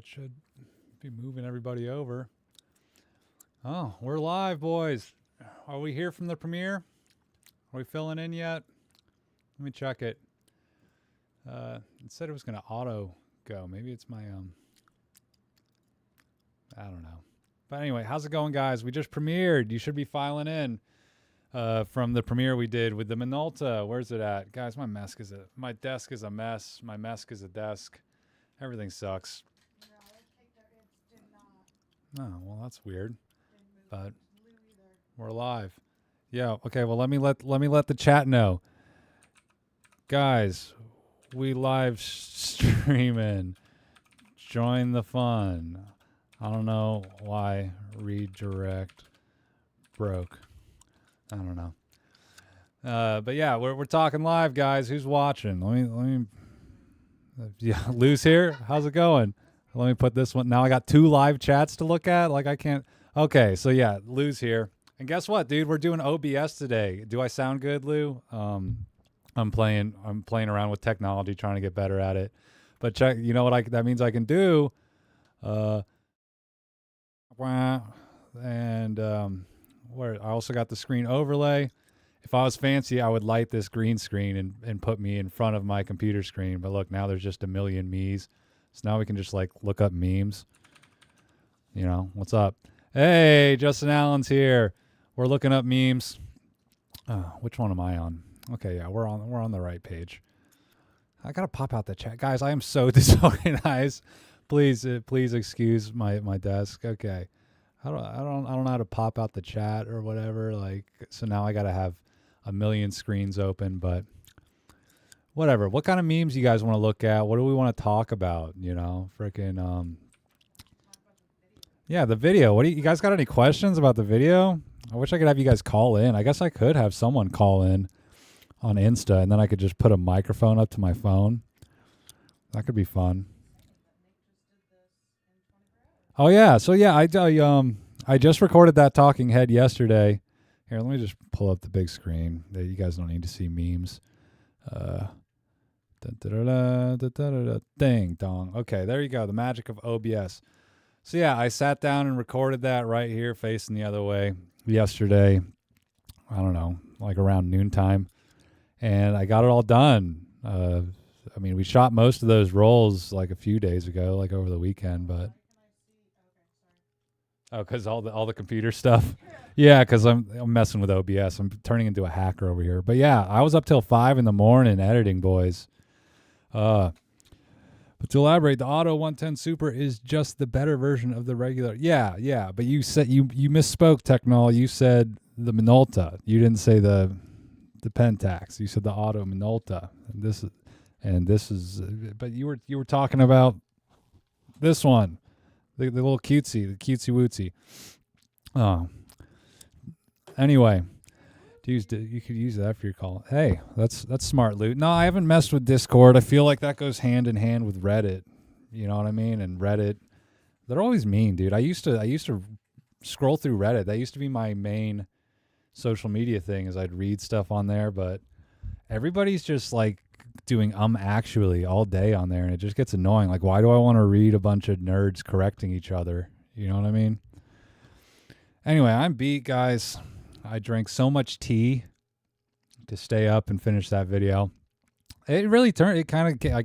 it should be moving everybody over. Oh, we're live, boys. Are we here from the premiere? Are we filling in yet? Let me check it. It said it was going to auto go. Maybe it's my, I don't know. But anyway, how's it going, guys? We just premiered. You should be filing in from the premiere we did with the Minolta. Where's it at? Guys, my desk is a mess. My mess is a desk. Everything sucks. Oh, well, that's weird. But we're live. Yeah, okay, well let me let the chat know. Guys, we live streaming. Join the fun. I don't know why redirect broke. I don't know. But yeah, we're talking live, guys. Who's watching? Let me yeah, Lou's here. How's it going? Let me put this one. Now I got 2 live chats to look at. Like I can't. Okay, so yeah, Lou's here. And guess what, dude? We're doing OBS today. Do I sound good, Lou? I'm playing around with technology, trying to get better at it. But check, you know what that means I can do? And where I also got the screen overlay. If I was fancy, I would light this green screen and put me in front of my computer screen. But look, now there's just a million me's. So now we can just like look up memes. You know, what's up? Hey, Justin Allen's here. We're looking up memes. Which one am I on? Okay, yeah, we're on the right page. I gotta pop out the chat, guys. I am so disorganized. Please excuse my desk. Okay, I don't know how to pop out the chat or whatever. Like, so now I gotta have a million screens open, but whatever. What kind of memes you guys want to look at? What do we want to talk about? You know, freaking yeah, the video. What do you guys got any questions about the video? I wish I could have you guys call in. I guess I could have someone call in on Insta, and then I could just put a microphone up to my phone. That could be fun. Oh yeah, so yeah, I just recorded that talking head yesterday. Here, let me just pull up the big screen. You guys don't need to see memes. Ding dong. Okay, there you go. The magic of OBS. So yeah, I sat down and recorded that right here, facing the other way, yesterday. I don't know, like around noontime, and I got it all done. I mean, we shot most of those rolls like a few days ago, like over the weekend, but because all the computer stuff. Yeah, because I'm messing with OBS. I'm turning into a hacker over here. But yeah, I was up till 5 a.m. editing, boys. But to elaborate, the Auto 110 Super is just the better version of the regular. Yeah. But you said you misspoke, Technol. You said the Minolta. You didn't say the Pentax. You said the Auto Minolta. And this is. But you were talking about this one. The little cutesy, the cutesy wootsy. Oh. Anyway, you could use that for your call. Hey, that's smart, Lou. No, I haven't messed with Discord. I feel like that goes hand in hand with Reddit. You know what I mean? And Reddit, they're always mean, dude. I used to scroll through Reddit. That used to be my main social media thing, is I'd read stuff on there, but everybody's just like doing actually all day on there, and it just gets annoying. Like, why do I want to read a bunch of nerds correcting each other? You know what I mean? Anyway, I'm beat, guys. I drank so much tea to stay up and finish that video. It really I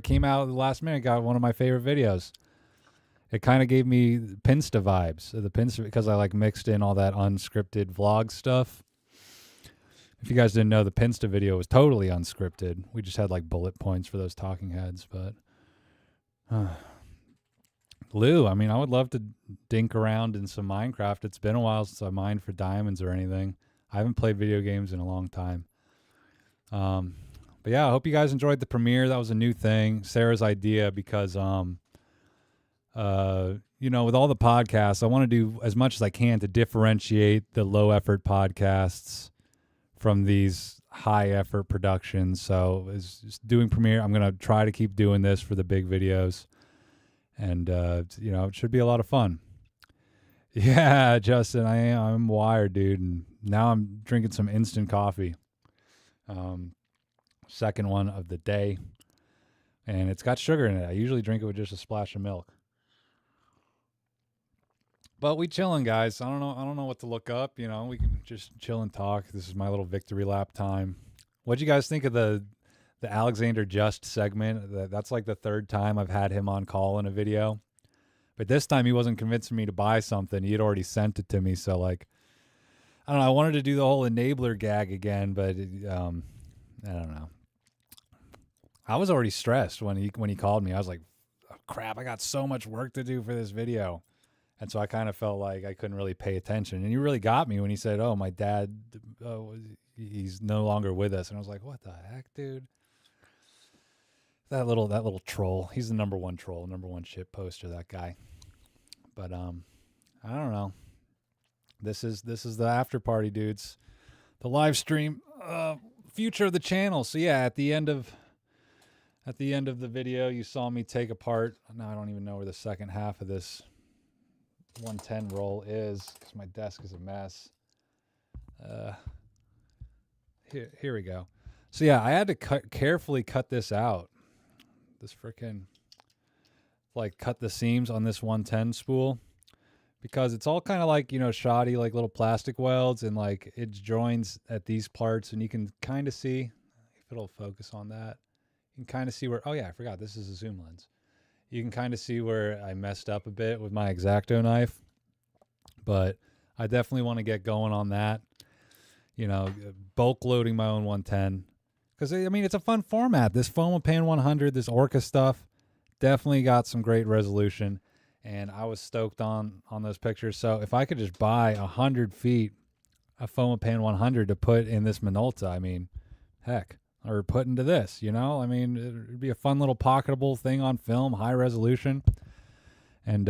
came out at the last minute, got one of my favorite videos. It kind of gave me Pinsta vibes. The Pinsta, because I like mixed in all that unscripted vlog stuff. If you guys didn't know, the Pinsta video was totally unscripted. We just had like bullet points for those talking heads. But Lou, I mean, I would love to dink around in some Minecraft. It's been a while since I mined for diamonds or anything. I haven't played video games in a long time. But yeah, I hope you guys enjoyed the premiere. That was a new thing, Sarah's idea, because you know, with all the podcasts, I want to do as much as I can to differentiate the low effort podcasts from these high effort productions. So is doing premiere. I'm going to try to keep doing this for the big videos, and you know, it should be a lot of fun. Yeah, Justin, I'm wired, dude, and now I'm drinking some instant coffee. Second one of the day, and it's got sugar in it. I usually drink it with just a splash of milk. But we chilling, guys. I don't know what to look up. You know, we can just chill and talk. This is my little victory lap time. What'd you guys think of the Alexander Just segment? That's like the third time I've had him on call in a video. But this time he wasn't convincing me to buy something. He had already sent it to me. So like, I don't know. I wanted to do the whole enabler gag again, but I don't know. I was already stressed when he called me. I was like, oh, crap, I got so much work to do for this video. And so I kind of felt like I couldn't really pay attention. And he really got me when he said, oh, my dad, he's no longer with us. And I was like, what the heck, dude? That little troll. He's the number one troll, number one shit poster, that guy. But I don't know. This is the after party, dudes. The live stream, future of the channel. So yeah, at the end of the video, you saw me take apart. Now I don't even know where the second half of this 110 roll is because my desk is a mess. Here we go. So yeah, I had to carefully cut this out. This freaking cut the seams on this 110 spool because it's all kind of like, you know, shoddy, like little plastic welds, and like it joins at these parts, and you can kind of see if it'll focus on that. You can kind of see where, oh yeah, I forgot this is a zoom lens. You can kind of see where I messed up a bit with my X-Acto knife, but I definitely want to get going on that. You know, bulk loading my own 110. Because, I mean, it's a fun format. This Fomapan 100, this Orca stuff, definitely got some great resolution. And I was stoked on those pictures. So if I could just buy 100 feet of Fomapan 100 to put in this Minolta, I mean, heck, or put into this, you know? I mean, it'd be a fun little pocketable thing on film, high resolution. And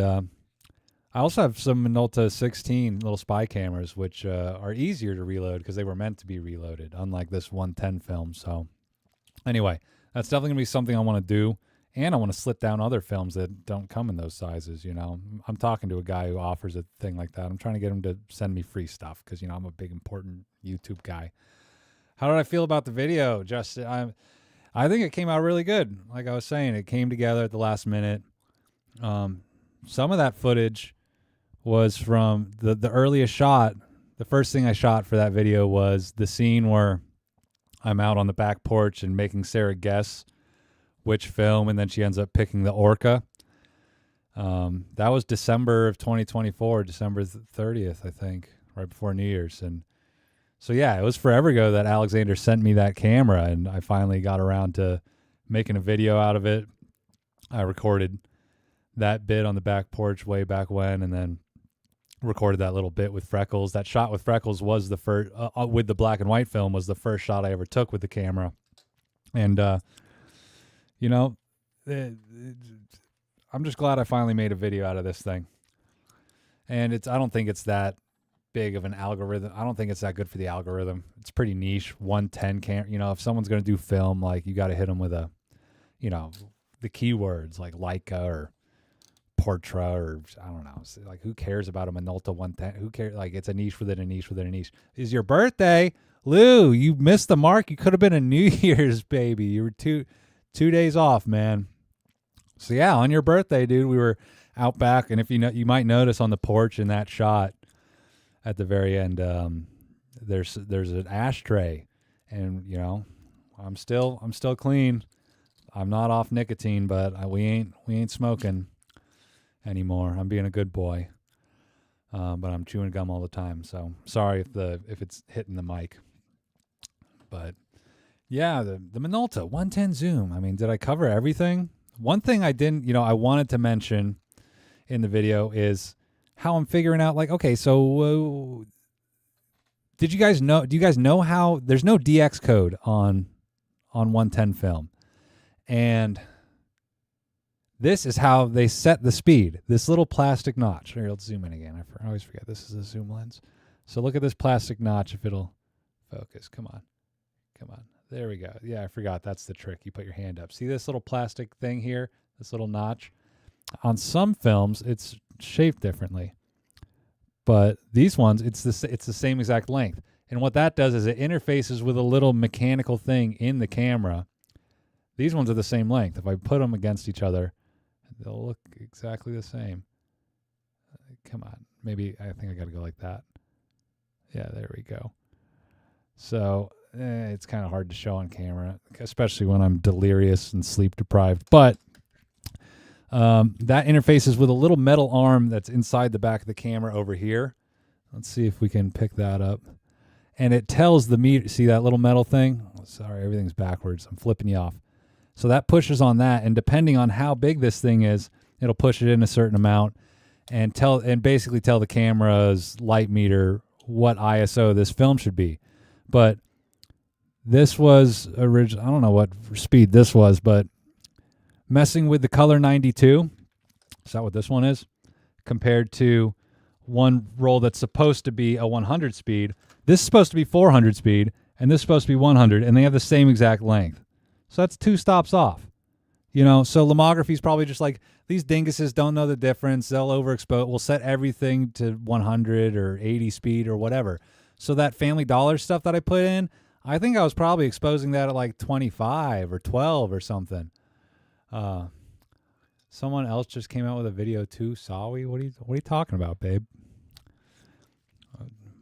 I also have some Minolta 16 little spy cameras, which are easier to reload because they were meant to be reloaded, unlike this 110 film. So anyway, that's definitely going to be something I want to do. And I want to slit down other films that don't come in those sizes, you know. I'm talking to a guy who offers a thing like that. I'm trying to get him to send me free stuff because, you know, I'm a big, important YouTube guy. How did I feel about the video? I think it came out really good. Like I was saying, it came together at the last minute. Some of that footage was from the earliest shot. The first thing I shot for that video was the scene where I'm out on the back porch and making Sarah guess which film, and then she ends up picking the Orca. That was December of 2024, December 30th, I think, right before New Year's. And so, yeah, it was forever ago that Alexander sent me that camera, and I finally got around to making a video out of it. I recorded that bit on the back porch way back when, and then recorded that little bit with Freckles. That shot with Freckles was the first, with the black and white film, was the first shot I ever took with the camera. And, you know, I'm just glad I finally made a video out of this thing. And I don't think it's that big of an algorithm. I don't think it's that good for the algorithm. It's pretty niche. 110 camera. You know, if someone's going to do film, like, you got to hit them with a, you know, the keywords like Leica or Portra, or I don't know. Like, who cares about a Minolta 110? Who cares? Like, it's a niche within a niche within a niche. It's your birthday, Lou. You missed the mark. You could have been a New Year's baby. You were two days off, man. So yeah, on your birthday, dude, we were out back, and if you know, you might notice on the porch in that shot at the very end, there's an ashtray, and you know, I'm still clean. I'm not off nicotine, but we ain't smoking anymore. I'm being a good boy, but I'm chewing gum all the time. So sorry if it's hitting the mic, but yeah, the Minolta 110 zoom. I mean, did I cover everything? One thing I didn't, you know, I wanted to mention in the video is how I'm figuring out, like, okay, so do you guys know how there's no DX code on 110 film? And this is how they set the speed. This little plastic notch. Here, let's zoom in again. I always forget this is a zoom lens. So look at this plastic notch, if it'll focus. Come on. There we go. Yeah, I forgot. That's the trick. You put your hand up. See this little plastic thing here? This little notch? On some films, it's shaped differently. But these ones, it's the same exact length. And what that does is it interfaces with a little mechanical thing in the camera. These ones are the same length. If I put them against each other, they'll look exactly the same. come on. Maybe I think I got to go like that. Yeah, there we go. So it's kind of hard to show on camera, especially when I'm delirious and sleep deprived. But that interfaces with a little metal arm that's inside the back of the camera over here. Let's see if we can pick that up. And it tells the meter. See that little metal thing? Oh, sorry, everything's backwards. I'm flipping you off. So that pushes on that, and depending on how big this thing is, it'll push it in a certain amount and basically tell the camera's light meter what ISO this film should be. But this was original. I don't know what speed this was, but messing with the color 92, is that what this one is? Compared to one roll that's supposed to be a 100 speed. This is supposed to be 400 speed, and this is supposed to be 100, and they have the same exact length. So that's 2 stops off. You know, so lomography's probably just like, these dinguses don't know the difference. They'll overexpose. We'll set everything to 100 or 80 speed or whatever. So that Family Dollar stuff that I put in, I think I was probably exposing that at like 25 or 12 or something. Someone else just came out with a video too. Sawi, what are you talking about, babe?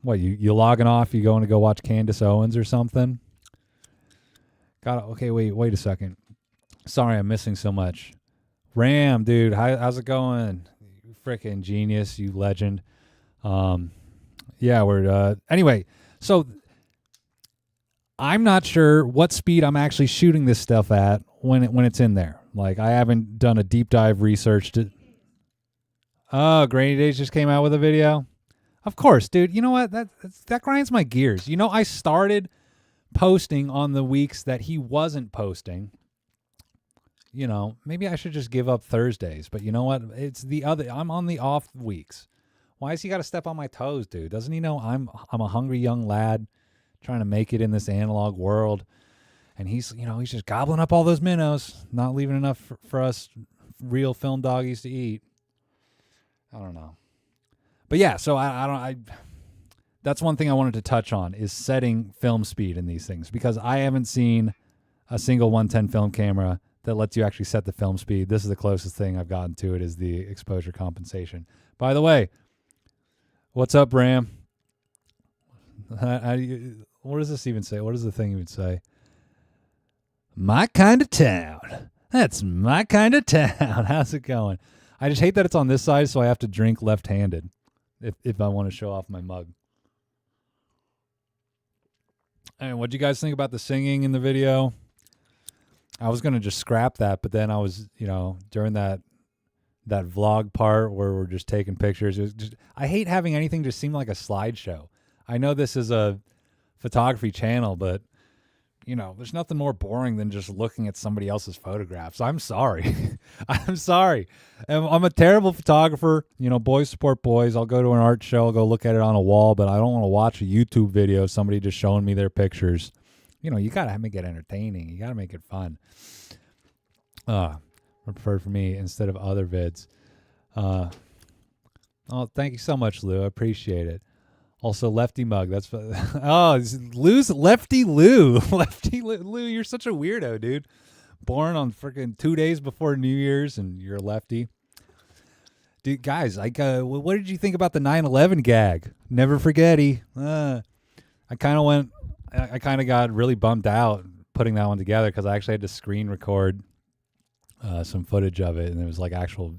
What, you logging off? You going to go watch Candace Owens or something? Okay, wait a second. Sorry, I'm missing so much. Ram, dude, how's it going? You freaking genius, you legend. Yeah, we're anyway. So I'm not sure what speed I'm actually shooting this stuff at when it's in there. Like, I haven't done a deep dive research to. Oh, Grainy Days just came out with a video. Of course, dude. You know what? That grinds my gears. You know, I started posting on the weeks that he wasn't posting. You know, maybe I should just give up Thursdays. But you know what? It's the other. I'm on the off weeks. Why has he got to step on my toes, dude? Doesn't he know I'm a hungry young lad trying to make it in this analog world? And he's just gobbling up all those minnows, not leaving enough for us real film doggies to eat. I don't know. But yeah, so I that's one thing I wanted to touch on is setting film speed in these things, because I haven't seen a single 110 film camera that lets you actually set the film speed. This is the closest thing I've gotten to it, is the exposure compensation. By the way, what's up, Ram? What does this even say? What does the thing even say? My kind of town. That's my kind of town. How's it going? I just hate that it's on this side, so I have to drink left-handed if I want to show off my mug. And what do you guys think about the singing in the video? I was going to just scrap that, but then I was, during that vlog part where we're just taking pictures, it was just, I hate having anything just seem like a slideshow. I know this is a photography channel, but there's nothing more boring than just looking at somebody else's photographs. I'm sorry. I'm sorry. I'm a terrible photographer. Boys support boys. I'll go to an art show. I'll go look at it on a wall, but I don't want to watch a YouTube video of somebody just showing me their pictures. You got to make it entertaining. You got to make it fun. Preferred for me instead of other vids. Oh, thank you so much, Lou. I appreciate it. Also, Lefty Mug. That's Lou's Lefty Lou. Lefty Lou, you're such a weirdo, dude. Born on freaking 2 days before New Year's, and you're a lefty. Dude, guys, what did you think about the 9/11 gag? Never forgetty. I kind of got really bummed out putting that one together, because I actually had to screen record some footage of it, and it was like actual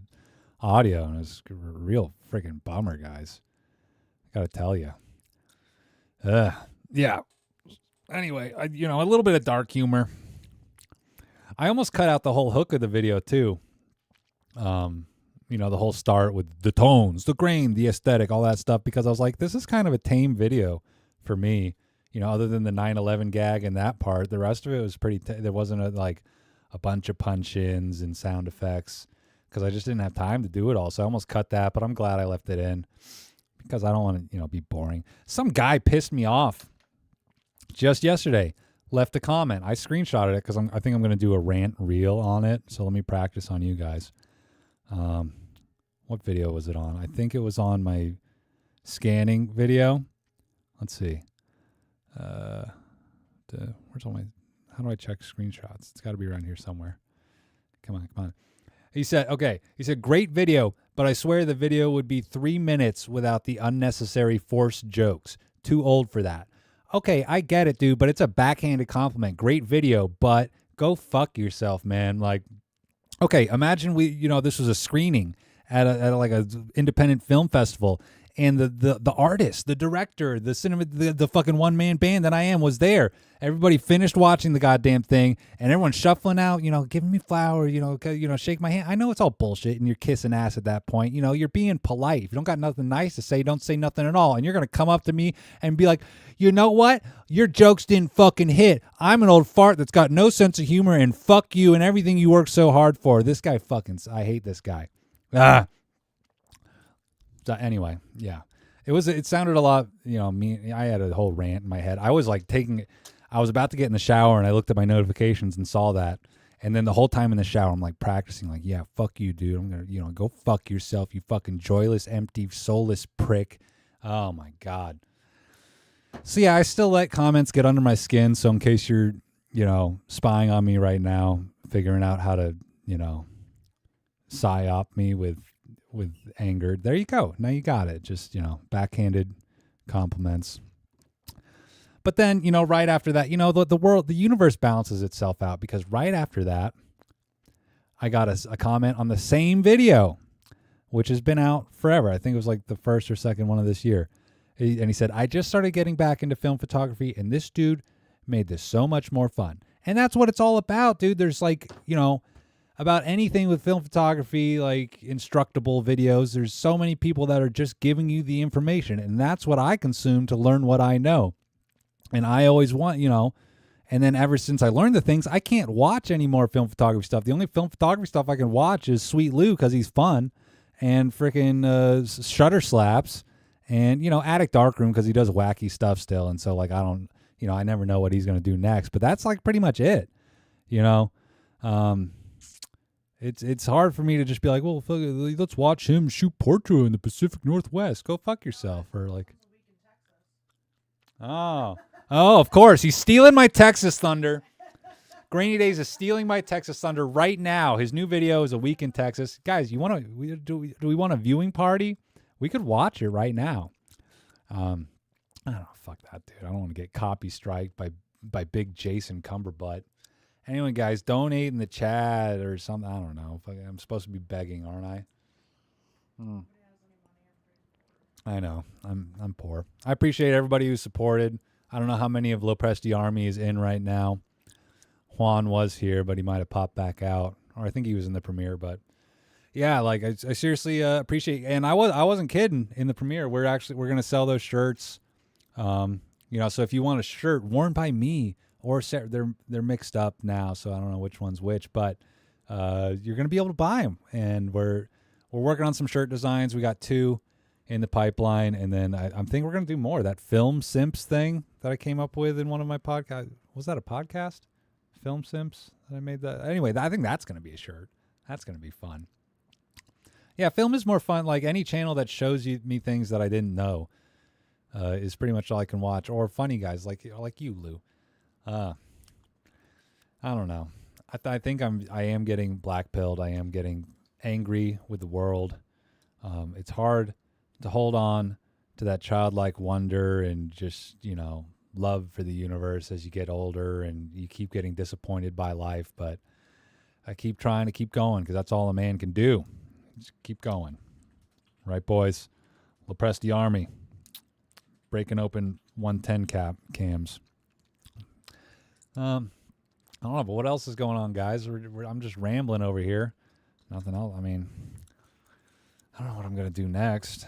audio, and it was a real freaking bummer, guys. Gotta tell you. Yeah. Anyway, a little bit of dark humor. I almost cut out the whole hook of the video too. The whole start with the tones, the grain, the aesthetic, all that stuff, because I was like, this is kind of a tame video for me. Other than the 9/11 gag and that part, the rest of it was pretty. There wasn't a bunch of punch-ins and sound effects, because I just didn't have time to do it all. So I almost cut that, but I'm glad I left it in, because I don't want to, be boring. Some guy pissed me off just yesterday, left a comment. I screenshotted it because I think I'm going to do a rant reel on it. So let me practice on you guys. What video was it on? I think it was on my scanning video. Let's see. Where's all my? How do I check screenshots? It's got to be around here somewhere. Come on. He said, great video, but I swear the video would be 3 minutes without the unnecessary forced jokes. Too old for that. Okay, I get it, dude, but it's a backhanded compliment. Great video, but go fuck yourself, man. Like, okay, imagine this was a screening at a independent film festival, and the artist, the director, the fucking one-man band that I am was there. Everybody finished watching the goddamn thing, and everyone's shuffling out, giving me flowers, shake my hand. I know it's all bullshit, and you're kissing ass at that point. You're being polite. If you don't got nothing nice to say, don't say nothing at all. And you're going to come up to me and be like, you know what? Your jokes didn't fucking hit. I'm an old fart that's got no sense of humor, and fuck you and everything you worked so hard for. This guy I hate this guy. So anyway, yeah. It sounded a lot, I had a whole rant in my head. I was I was about to get in the shower and I looked at my notifications and saw that. And then the whole time in the shower, I'm like practicing, like, yeah, fuck you, dude. I'm going to, go fuck yourself, you fucking joyless, empty, soulless prick. Oh my God. So yeah, I still let comments get under my skin. So in case you're, spying on me right now, figuring out how to, psyop me with anger, there you go. Now you got it. Just, backhanded compliments. But then, right after that, the universe balances itself out, because right after that, I got a comment on the same video, which has been out forever. I think it was like the first or second one of this year. And he said, I just started getting back into film photography, and this dude made this so much more fun. And that's what it's all about, dude. There's about anything with film photography, like instructable videos, there's so many people that are just giving you the information. And that's what I consume to learn what I know. And I always want, and then ever since I learned the things, I can't watch any more film photography stuff. The only film photography stuff I can watch is Sweet Lou because he's fun, and freaking Shutter Slaps, and, Attic Darkroom because he does wacky stuff still. And so, I never know what he's going to do next. But that's, pretty much it, It's hard for me to just be like, well, let's watch him shoot portrait in the Pacific Northwest. Go fuck yourself. Or oh, of course. He's stealing my Texas Thunder. Grainy Days is stealing my Texas Thunder right now. His new video is A Week in Texas. Guys, do we want a viewing party? We could watch it right now. I don't know. Fuck that, dude. I don't want to get copy striked by Big Jason Cumberbutt. Anyway, guys, donate in the chat or something. I don't know. I'm supposed to be begging, aren't I? I know. I'm poor. I appreciate everybody who supported. I don't know how many of LoPresti Army is in right now. Juan was here, but he might have popped back out. Or I think he was in the premiere. But yeah, I seriously appreciate. And I wasn't kidding. In the premiere, we're gonna sell those shirts. So if you want a shirt worn by me or Sarah, they're mixed up now, so I don't know which one's which, but you're gonna be able to buy them. And we're working on some shirt designs. We got 2 in the pipeline, and then I think we're gonna do more. That Film Simps thing that I came up with in one of my podcasts. Was that a podcast? Film Simps that I made that. Anyway, I think that's gonna be a shirt. That's gonna be fun. Yeah, film is more fun. Like any channel that shows me things that I didn't know is pretty much all I can watch. Or funny guys like you, Lou. I don't know. I think I am getting black-pilled. I am getting angry with the world. It's hard to hold on to that childlike wonder and just, love for the universe as you get older and you keep getting disappointed by life. But I keep trying to keep going because that's all a man can do. Just keep going. Right, boys? LoPresti Army. Breaking open 110 cams. I don't know, but what else is going on, guys? I'm just rambling over here. Nothing else. I mean, I don't know what I'm going to do next.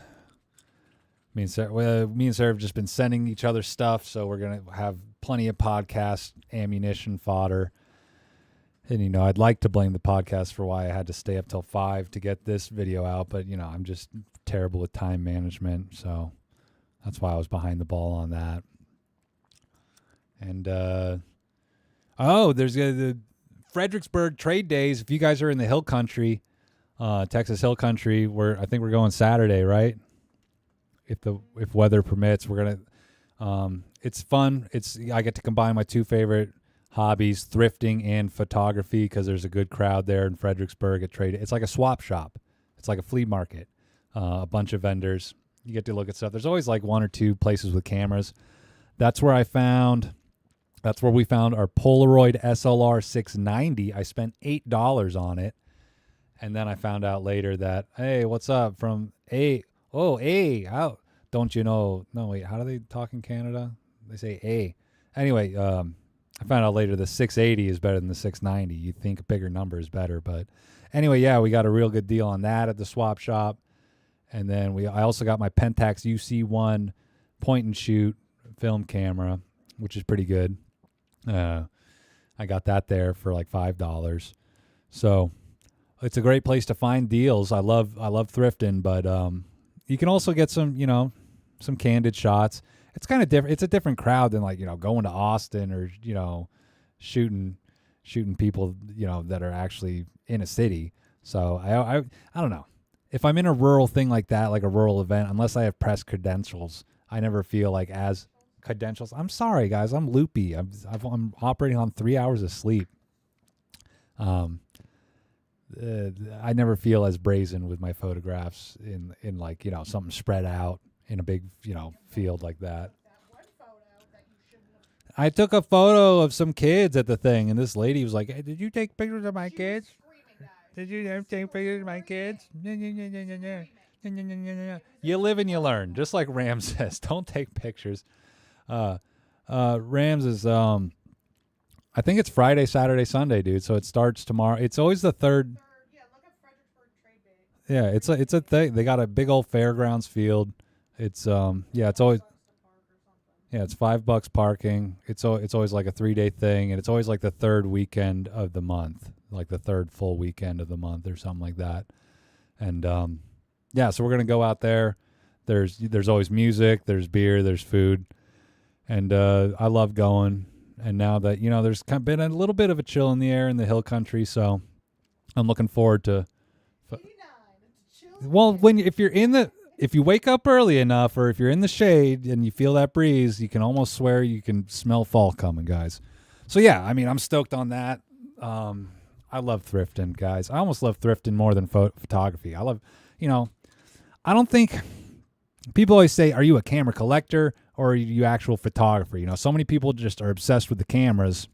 Me and Sarah have just been sending each other stuff, so we're going to have plenty of podcast ammunition fodder. And, I'd like to blame the podcast for why I had to stay up till 5 to get this video out, but, I'm just terrible with time management, so that's why I was behind the ball on that. And, there's the Fredericksburg trade days. If you guys are in the Hill Country, Texas Hill Country, I think we're going Saturday, right? If weather permits, we're gonna. It's fun. I get to combine my 2 favorite hobbies, thrifting and photography, because there's a good crowd there in Fredericksburg at trade. It's like a swap shop. It's like a flea market. A bunch of vendors. You get to look at stuff. There's always like one or two places with cameras. That's where we found our Polaroid SLR 690. I spent $8 on it. And then I found out later that, hey, what's up from A? Oh, A. How don't you know? No, wait. How do they talk in Canada? They say A. Anyway, I found out later the 680 is better than the 690. You'd think a bigger number is better. But anyway, yeah, we got a real good deal on that at the swap shop. And then I also got my Pentax UC1 point and shoot film camera, which is pretty good. I got that there for like $5. So it's a great place to find deals. I love thrifting, but you can also get some candid shots. It's kind of different. It's a different crowd than like, going to Austin or, shooting people, that are actually in a city. So I don't know. If I'm in a rural thing like that, like a rural event, unless I have press credentials, I never feel like as credentials. I'm sorry, guys. I'm loopy. I'm operating on 3 hours of sleep. I never feel as brazen with my photographs in like, something spread out in a big, field like that. I took a photo of some kids at the thing, and this lady was like, hey, did you take pictures of my kids? Did you take pictures of my kids? You live and you learn, just like Ram says. Don't take pictures. Rams is, I think it's Friday, Saturday, Sunday, dude. So it starts tomorrow. It's always the third. Yeah, look at Fredericksburg Trade Day. Yeah, it's a thing. They got a big old fairgrounds field. It's it's always. Yeah, it's $5 parking. It's always like a 3-day thing, and it's always like the third weekend of the month, like the third full weekend of the month or something like that. And so we're gonna go out there. There's always music, there's beer, there's food, and I love going. And now that there's kind of been a little bit of a chill in the air in the hill country, so I'm looking forward to. Well, if you wake up early enough, or if you're in the shade and you feel that breeze, you can almost swear you can smell fall coming, guys. So yeah, I mean, I'm stoked on that. I love thrifting, guys. I almost love thrifting more than photography. I love, I don't think people always say, are you a camera collector or are you actual photographer? So many people just are obsessed with the cameras,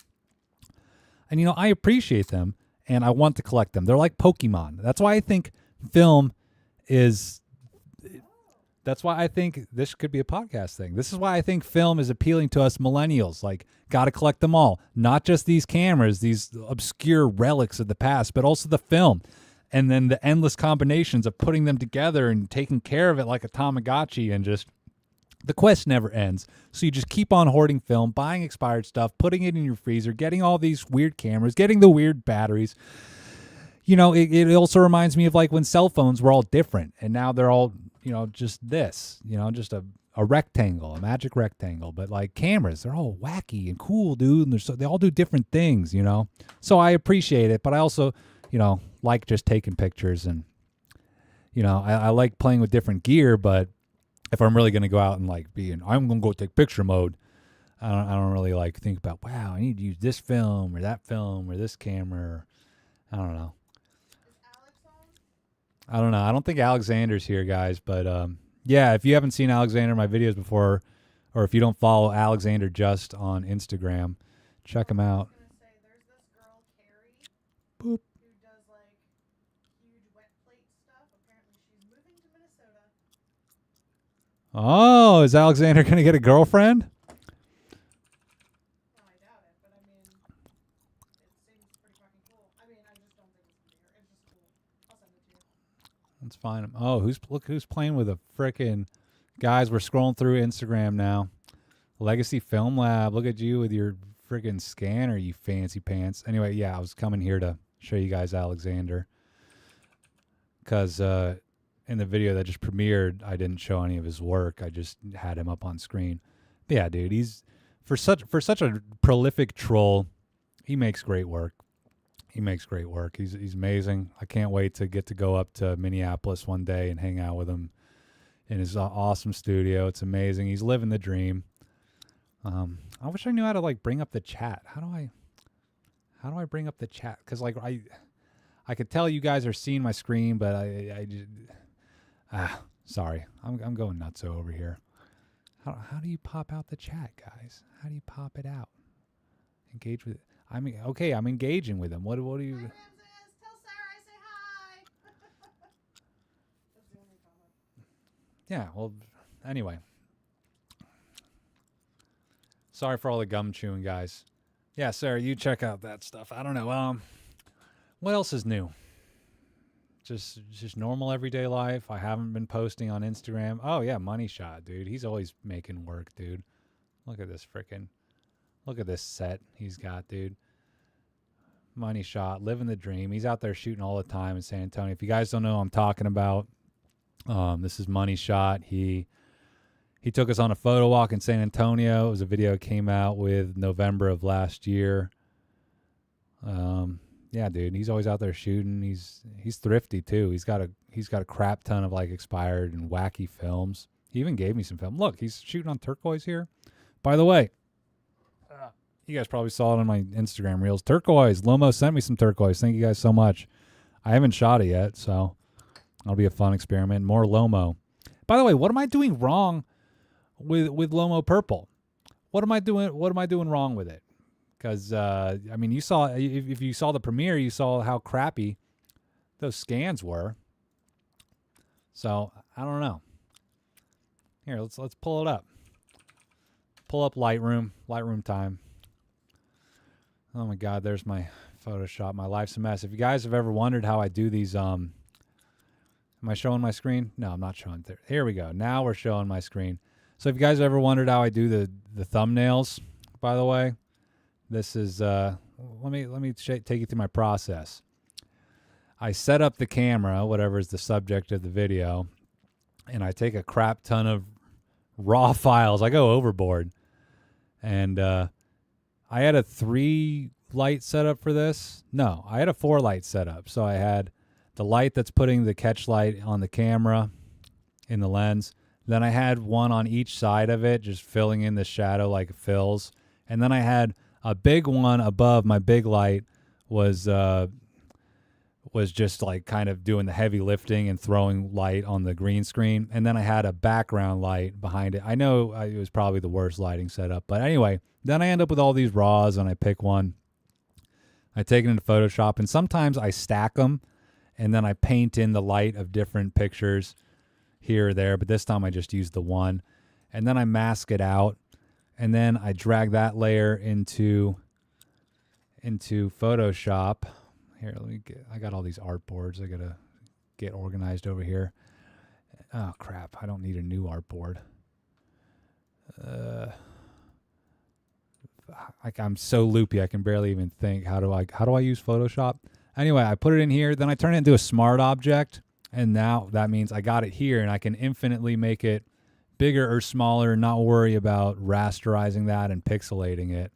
and, I appreciate them and I want to collect them. They're like Pokemon. That's why I think That's why I think this could be a podcast thing. This is why I think film is appealing to us millennials. Like, got to collect them all. Not just these cameras, these obscure relics of the past, but also the film. And then the endless combinations of putting them together and taking care of it like a Tamagotchi, and just the quest never ends. So you just keep on hoarding film, buying expired stuff, putting it in your freezer, getting all these weird cameras, getting the weird batteries. It also reminds me of like when cell phones were all different, and now they're all, just this, just a rectangle, a magic rectangle. But like cameras, they're all wacky and cool, dude. And they all do different things, So I appreciate it, but I also, like just taking pictures, and, I like playing with different gear. But if I'm really going to go out and like I'm going to go take picture mode, I don't really like think about, wow, I need to use this film or that film or this camera. I don't know. I don't know. I don't think Alexander's here, guys. But yeah, if you haven't seen Alexander in my videos before, or if you don't follow Alexander Just on Instagram, check him out. I was gonna say, there's this girl, Carrie, Boop. who does like huge wet plate stuff. Apparently she's moving to Minnesota. Oh, is Alexander going to get a girlfriend? No, I doubt it, but I mean, it seems pretty fucking cool. I mean, I just don't think it's gonna be her. It's just cool. I'll send it to you. That's fine. Oh, who's playing with a frickin'... Guys, we're scrolling through Instagram now. Legacy Film Lab. Look at you with your frickin' scanner, you fancy pants. Anyway, yeah, I was coming here to show you guys Alexander, because in the video that just premiered, I didn't show any of his work. I just had him up on screen. But yeah, dude, he's for such a prolific troll. He makes great work. He's amazing. I can't wait to get to go up to Minneapolis one day and hang out with him in his awesome studio. It's amazing. He's living the dream. I wish I knew how to like bring up the chat. How do I bring up the chat? Because like I could tell you guys are seeing my screen, but I just, sorry. I'm going nuts over here. How do you pop out the chat, guys? How do you pop it out? Engage with it. I mean, okay, I'm engaging with them. What do you? Hi, Ramses. Tell Sarah I say hi. That's the only comment. Yeah. Well, anyway. Sorry for all the gum chewing, guys. Yeah, Sarah, you check out that stuff. I don't know. What else is new? Just normal everyday life. I haven't been posting on Instagram. Oh yeah, Money Shot, dude. He's always making work, dude. Look at this look at this set he's got, dude. Money Shot, living the dream. He's out there shooting all the time in San Antonio. If you guys don't know who I'm talking about, this is Money Shot. He took us on a photo walk in San Antonio. It was a video that came out with November of last year. Yeah, dude, he's always out there shooting. He's thrifty too. He's got a crap ton of like expired and wacky films. He even gave me some film. Look, he's shooting on turquoise here. By the way, you guys probably saw it on my Instagram reels. Turquoise. Lomo sent me some turquoise. Thank you guys so much. I haven't shot it yet, so that'll be a fun experiment. More Lomo. By the way, what am I doing wrong with Lomo Purple? What am I doing wrong with it? Because, I mean, you saw, if you saw the premiere, you saw how crappy those scans were. So, I don't know. Here, let's pull it up. Pull up Lightroom time. Oh my God, there's my Photoshop. My life's a mess. If you guys have ever wondered how I do these, am I showing my screen? No, I'm not showing. Here we go. Now we're showing my screen. So if you guys have ever wondered how I do the thumbnails, by the way, this is, let me take you through my process. I set up the camera, whatever is the subject of the video, and I take a crap ton of raw files. I go overboard. And I had a 3 light setup for this. No, I had a 4 light setup. So I had the light that's putting the catch light on the camera in the lens. Then I had one on each side of it, just filling in the shadow like it fills. And then I had a big one above my big light was just like kind of doing the heavy lifting and throwing light on the green screen. And then I had a background light behind it. I know it was probably the worst lighting setup. But anyway, then I end up with all these raws and I pick one. I take it into Photoshop and sometimes I stack them and then I paint in the light of different pictures here or there. But this time I just used the one. And then I mask it out. And then I drag that layer into Photoshop. Here, I got all these artboards. I got to get organized over here. Oh, crap. I don't need a new artboard. I'm so loopy. I can barely even think. How do I use Photoshop? Anyway, I put it in here. Then I turn it into a smart object. And now that means I got it here and I can infinitely make it bigger or smaller, not worry about rasterizing that and pixelating it.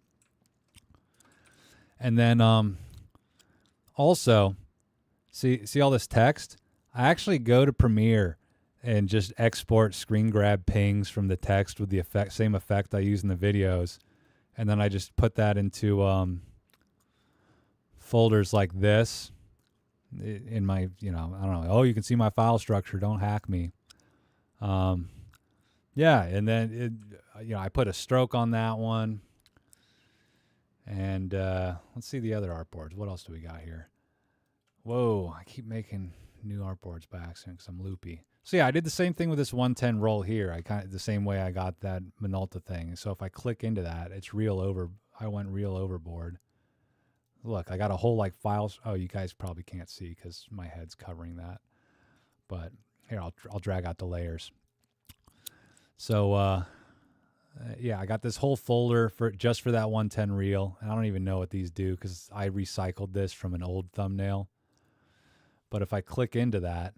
And then also, see all this text? I actually go to Premiere and just export screen grab pings from the text with the same effect I use in the videos. And then I just put that into folders like this in my, I don't know. Oh, you can see my file structure. Don't hack me. Yeah, and then I put a stroke on that one. And let's see the other artboards. What else do we got here? Whoa, I keep making new artboards by accident because I'm loopy. So yeah, I did the same thing with this 110 roll here. I kind of the same way I got that Minolta thing. So if I click into that, it's I went real overboard. Look, I got a whole like files. Oh, you guys probably can't see because my head's covering that. But here, I'll drag out the layers. So, yeah, I got this whole folder just for that 110 reel. I don't even know what these do because I recycled this from an old thumbnail. But if I click into that,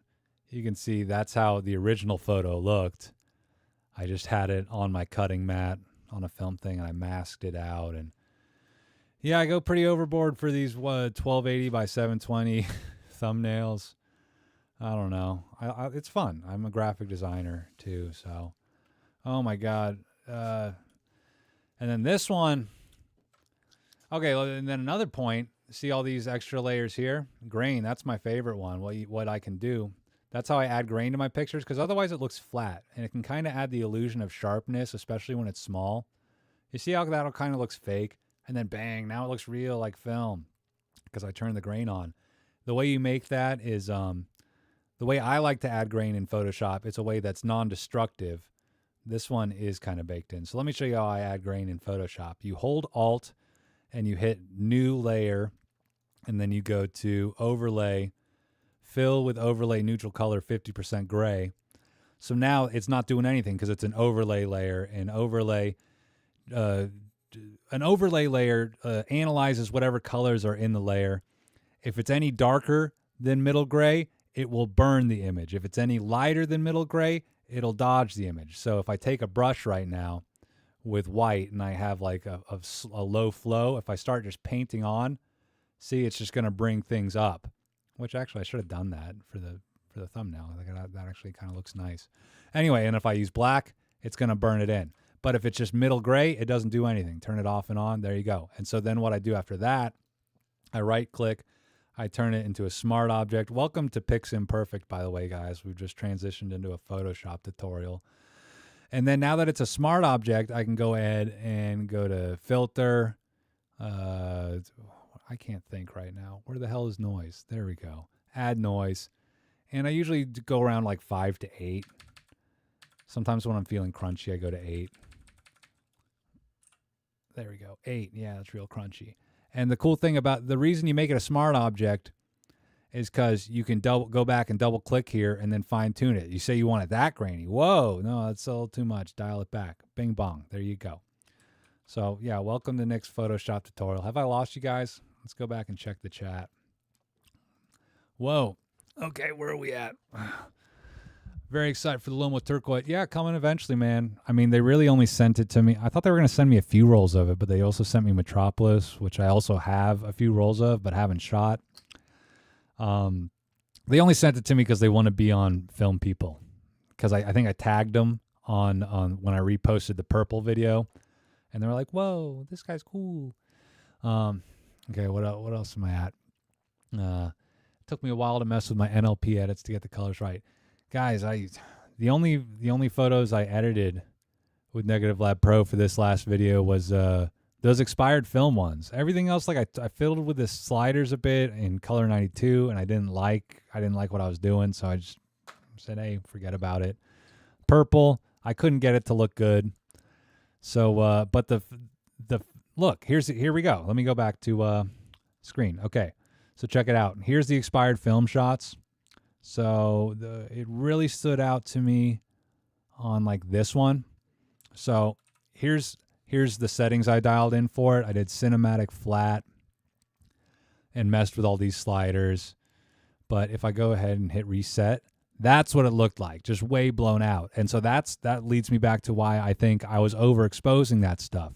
you can see that's how the original photo looked. I just had it on my cutting mat on a film thing and I masked it out. And yeah, I go pretty overboard for these 1280 by 720 thumbnails. I don't know. It's fun. I'm a graphic designer too, so. Oh my God. And then this one. Okay, and then another point. see all these extra layers here? Grain, that's my favorite one. What I can do. That's how I add grain to my pictures, because otherwise it looks flat. And it can kind of add the illusion of sharpness, especially when it's small. You see how that kind of looks fake? And then bang, now it looks real like film because I turned the grain on. The way you make that is the way I like to add grain in Photoshop. It's a way that's non-destructive. This one is kind of baked in. So let me show you how I add grain in Photoshop. You hold Alt and you hit New Layer, and then you go to Overlay, Fill with Overlay Neutral Color 50% Gray. So now it's not doing anything because it's an overlay layer. And an overlay layer analyzes whatever colors are in the layer. If it's any darker than middle gray, it will burn the image. If it's any lighter than middle gray, it'll dodge the image. So if I take a brush right now with white and I have like a low flow, if I start just painting on, see, it's just going to bring things up, which actually I should have done that for the thumbnail. That actually kind of looks nice. Anyway, and if I use black, it's going to burn it in. But if it's just middle gray, it doesn't do anything. Turn it off and on. There you go. And so then what I do after that, I right click, I turn it into a smart object. Welcome to Piximperfect, by the way, guys. We've just transitioned into a Photoshop tutorial. And then now that it's a smart object, I can go ahead and go to filter. I can't think right now. Where the hell is noise? There we go. Add noise. And I usually go around like 5 to 8. Sometimes when I'm feeling crunchy, I go to 8. There we go. 8. Yeah, that's real crunchy. And the cool thing about the reason you make it a smart object is because you can go back and double click here and then fine tune it. You say you want it that grainy. Whoa, no, that's a little too much. Dial it back. Bing bong. There you go. So yeah, welcome to Nick's Photoshop tutorial. Have I lost you guys? Let's go back and check the chat. Whoa. Okay, where are we at? Very excited for the Loma Turquoise. Yeah, coming eventually, man. I mean, they really only sent it to me. I thought they were going to send me a few rolls of it, but they also sent me Metropolis, which I also have a few rolls of, but haven't shot. They only sent it to me because they want to be on Film People. Because I think I tagged them on when I reposted the purple video. And they were like, whoa, this guy's cool. Okay, what else am I at? It took me a while to mess with my NLP edits to get the colors right. Guys, the only photos I edited with Negative Lab Pro for this last video was those expired film ones. Everything else, like I fiddled with the sliders a bit in color 92, and I didn't like what I was doing, so I just said, hey, forget about it. Purple, I couldn't get it to look good. So, but the look, here we go. Let me go back to screen. Okay, so check it out. Here's the expired film shots. So it really stood out to me on like this one. So here's the settings I dialed in for it. I did cinematic flat and messed with all these sliders. But if I go ahead and hit reset, that's what it looked like, just way blown out. And so that leads me back to why I think I was overexposing that stuff.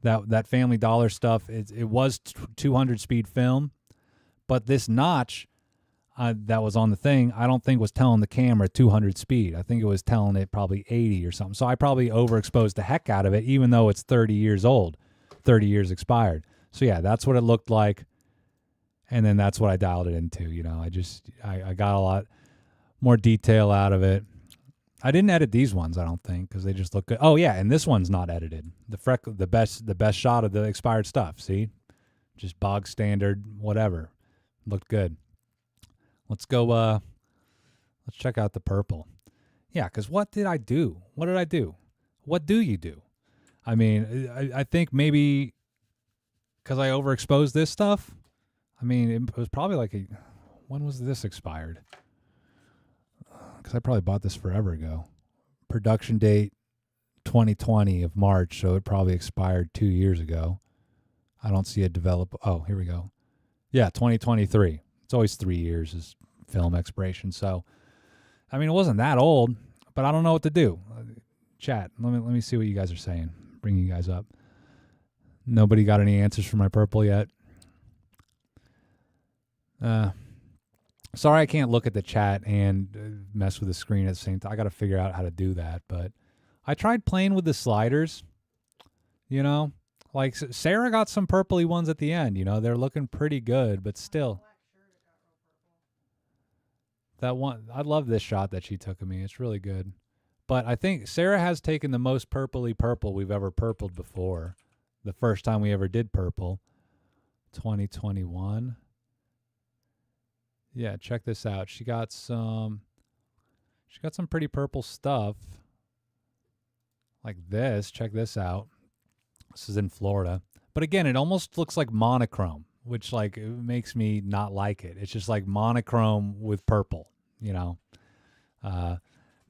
That Family Dollar stuff, it was 200 speed film, but this notch that was on the thing, I don't think was telling the camera 200 speed. I think it was telling it probably 80 or something. So I probably overexposed the heck out of it, even though it's 30 years old, 30 years expired. So yeah, that's what it looked like. And then that's what I dialed it into. You know, I got a lot more detail out of it. I didn't edit these ones, I don't think, because they just look good. Oh yeah, and this one's not edited. The best shot of the expired stuff. See, just bog standard, whatever. Looked good. Let's go. Let's check out the purple. Yeah, because what did I do? What did I do? What do you do? I mean, I think maybe because I overexposed this stuff. I mean, it was probably like when was this expired? Because I probably bought this forever ago. Production date 2020 of March, so it probably expired 2 years ago. I don't see it develop. Oh, here we go. Yeah, 2023. It's always 3 years is film expiration. So, I mean, it wasn't that old, but I don't know what to do. Chat, let me see what you guys are saying. Bring you guys up. Nobody got any answers for my purple yet. Sorry I can't look at the chat and mess with the screen at the same time. I got to figure out how to do that. But I tried playing with the sliders, you know. Like Sarah got some purpley ones at the end. You know, they're looking pretty good, but still. Black shirt, it got real purple. That one, I love this shot that she took of me. It's really good. But I think Sarah has taken the most purpley purple we've ever purpled before. The first time we ever did purple, 2021. Yeah, check this out. She got some pretty purple stuff. Like this. Check this out. This is in Florida. But again, it almost looks like monochrome, which like it makes me not like it. It's just like monochrome with purple, you know.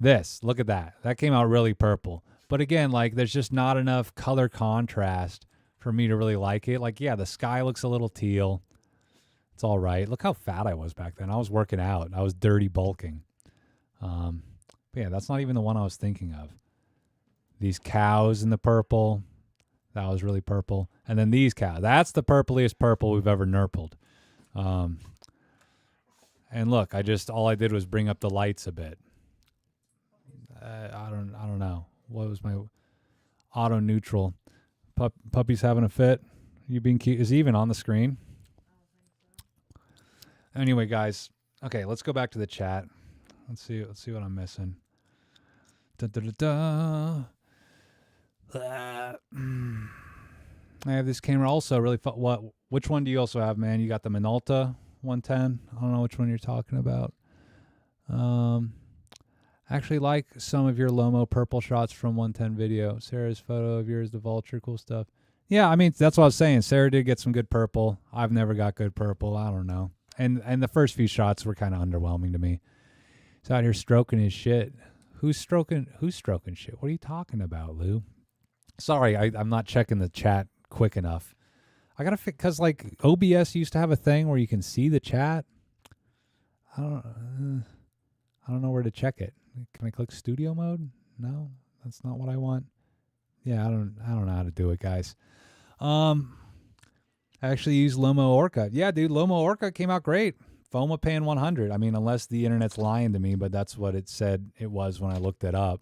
This, look at that. That came out really purple. But again, like there's just not enough color contrast for me to really like it. Like, yeah, the sky looks a little teal. It's all right. Look how fat I was back then. I was working out. I was dirty bulking. But yeah, that's not even the one I was thinking of. These cows in the purple. That was really purple. And then these cows. That's the purpliest purple we've ever nurpled. And look, all I did was bring up the lights a bit. I don't know. What was my auto neutral? Puppy's having a fit. You being cute? Is he even on the screen? Anyway, guys. Okay, let's go back to the chat. Let's see what I'm missing. I have this camera also really fun. Which one do you also have, man? You got the Minolta 110. I don't know which one you're talking about. Actually like some of your Lomo purple shots from 110 video. Sarah's photo of yours, the vulture, cool stuff. Yeah, I mean, that's what I was saying. Sarah did get some good purple. I've never got good purple. I don't know. And the first few shots were kind of underwhelming to me. He's out here stroking his shit. Who's stroking shit? What are you talking about, Lou? Sorry, I'm not checking the chat quick enough. I gotta because like OBS used to have a thing where you can see the chat. I don't know where to check it. Can I click studio mode? No, that's not what I want. Yeah, I don't know how to do it, guys. I actually use Lomo Orca. Yeah, dude, Lomo Orca came out great. FOMA paying 100. I mean, unless the internet's lying to me, but that's what it said it was when I looked it up.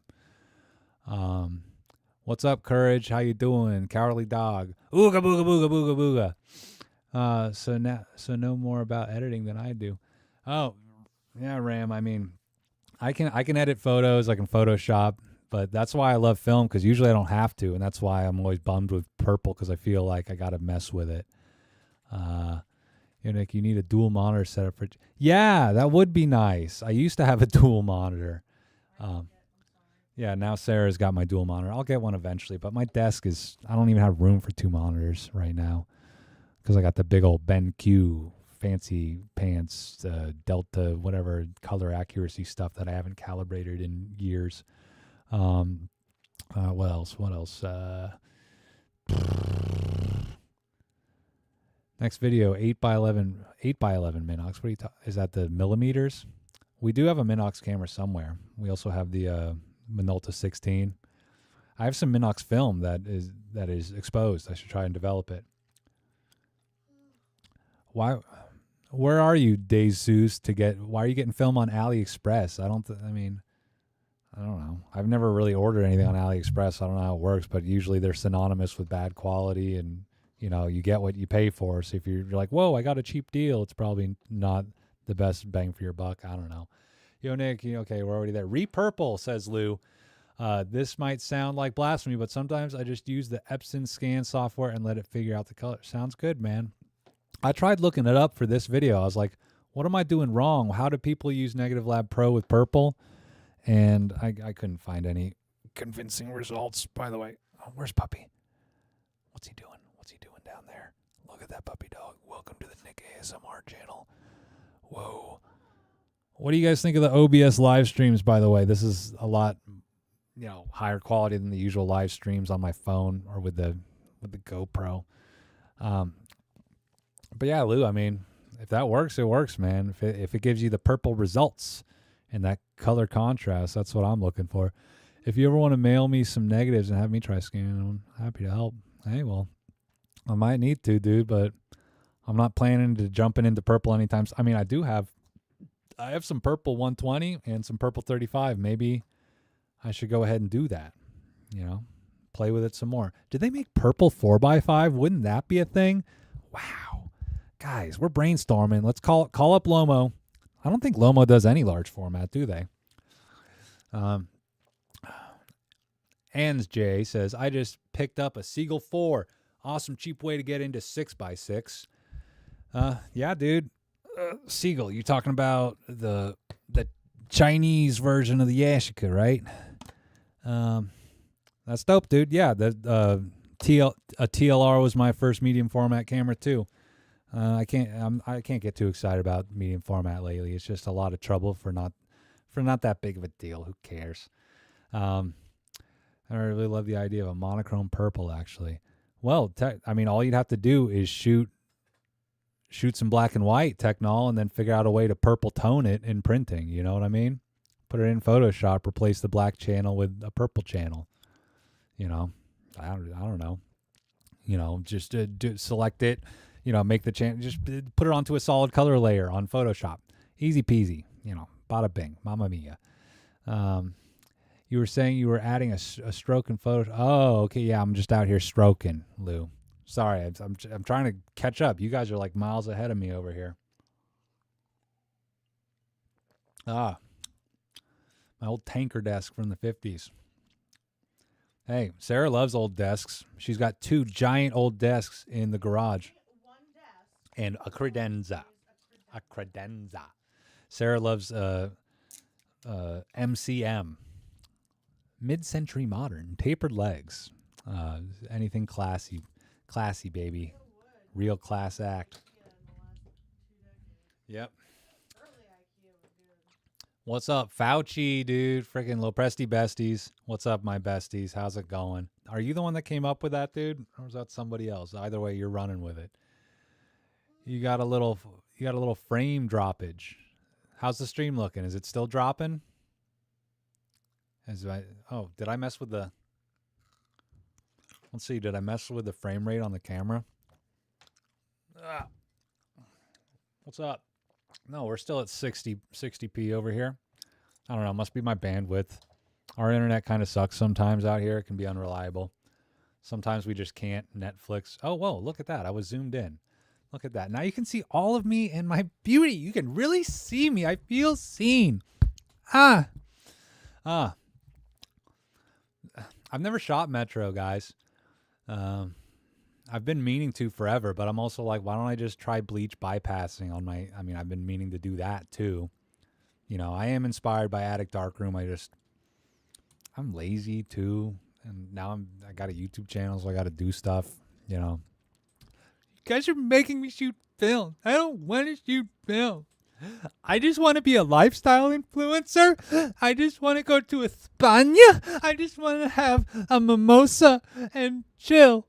What's up, Courage? How you doing? Cowardly Dog. Ooga booga booga booga booga. So know more about editing than I do. Oh, yeah, Ram. I mean, I can edit photos. I can Photoshop, but that's why I love film because usually I don't have to, and that's why I'm always bummed with purple because I feel like I got to mess with it. Nick, you need a dual monitor setup for. Yeah, that would be nice. I used to have a dual monitor. Yeah, now Sarah's got my dual monitor. I'll get one eventually, but my desk I don't even have room for two monitors right now because I got the big old BenQ fancy pants, Delta, whatever color accuracy stuff that I haven't calibrated in years. What else? Next video, 8x11 Minox. What are you is that the millimeters? We do have a Minox camera somewhere. We also have the Minolta 16. I have some Minox film that is exposed. I should try and develop it. Where are you, Jesus, why are you getting film on AliExpress? I don't know. I've never really ordered anything on AliExpress. I don't know how it works, but usually they're synonymous with bad quality and you get what you pay for. So if you're like, whoa, I got a cheap deal, it's probably not the best bang for your buck. I don't know. Yo, Nick, okay, we're already there. Repurple, says Lou. This might sound like blasphemy, but sometimes I just use the Epson scan software and let it figure out the color. Sounds good, man. I tried looking it up for this video. I was like, what am I doing wrong? How do people use Negative Lab Pro with purple? And I couldn't find any convincing results, by the way. Oh, where's Puppy? What's he doing? Down there? Look at that puppy dog. Welcome to the Nick ASMR channel. Whoa. What do you guys think of the OBS live streams, by the way? This is a lot, higher quality than the usual live streams on my phone or with the GoPro. But yeah, Lou, I mean, if that works, it works, man. If it gives you the purple results and that color contrast, that's what I'm looking for. If you ever want to mail me some negatives and have me try scanning them, I'm happy to help. Hey, well, I might need to, dude, but I'm not planning to jumping into purple anytime. I mean, I have some purple 120 and some purple 35. Maybe I should go ahead and do that, play with it some more. Did they make purple 4x5? Wouldn't that be a thing? Wow. Guys, we're brainstorming. Let's call up Lomo. I don't think Lomo does any large format, do they? Ans J says, I just picked up a Seagull 4. Awesome cheap way to get into 6x6. Yeah, dude. Seagull, you talking about the Chinese version of the Yashica, right? That's dope, dude. Yeah, the TLR was my first medium format camera too. I can't get too excited about medium format lately. It's just a lot of trouble for not that big of a deal. Who cares? I really love the idea of a monochrome purple. Actually, well, I mean, all you'd have to do is shoot some black and white Technol and then figure out a way to purple tone it in printing. You know what I mean? Put it in Photoshop, replace the black channel with a purple channel. You know, I don't know. You know, just select it. You know, make the channel, just put it onto a solid color layer on Photoshop. Easy peasy. You know, bada bing, mamma mia. You were saying you were adding a stroke in Photoshop. Oh, okay, yeah, I'm just out here stroking, Lou. Sorry, I'm trying to catch up. You guys are like miles ahead of me over here. My old tanker desk from the 50s. Hey, Sarah loves old desks. She's got 2 giant old desks in the garage. One desk. And a credenza. A credenza. Sarah loves MCM. Mid-century modern. Tapered legs. Anything classy. Classy, baby. Real class act. Yep. What's up, Fauci, dude? Freaking LoPresti besties. What's up, my besties? How's it going? Are you the one that came up with that, dude? Or was that somebody else? Either way, you're running with it. You got a little frame droppage. How's the stream looking? Is it still dropping? Did I mess with the... Let's see, did I mess with the frame rate on the camera? What's up? No, we're still at 60p over here. I don't know. Must be my bandwidth. Our internet kind of sucks sometimes out here. It can be unreliable. Sometimes we just can't Netflix. Oh, whoa, look at that. I was zoomed in. Look at that. Now you can see all of me and my beauty. You can really see me. I feel seen. I've never shot Metro, guys. I've been meaning to forever, but I'm also like, why don't I just try bleach bypassing on my... I mean, I've been meaning to do that too. You know, I am inspired by Attic Darkroom. I'm lazy too. And now I got a YouTube channel, so I got to do stuff, you know. You guys are making me shoot film. I don't want to shoot film. I just want to be a lifestyle influencer. I just want to go to España. I just want to have a mimosa and chill.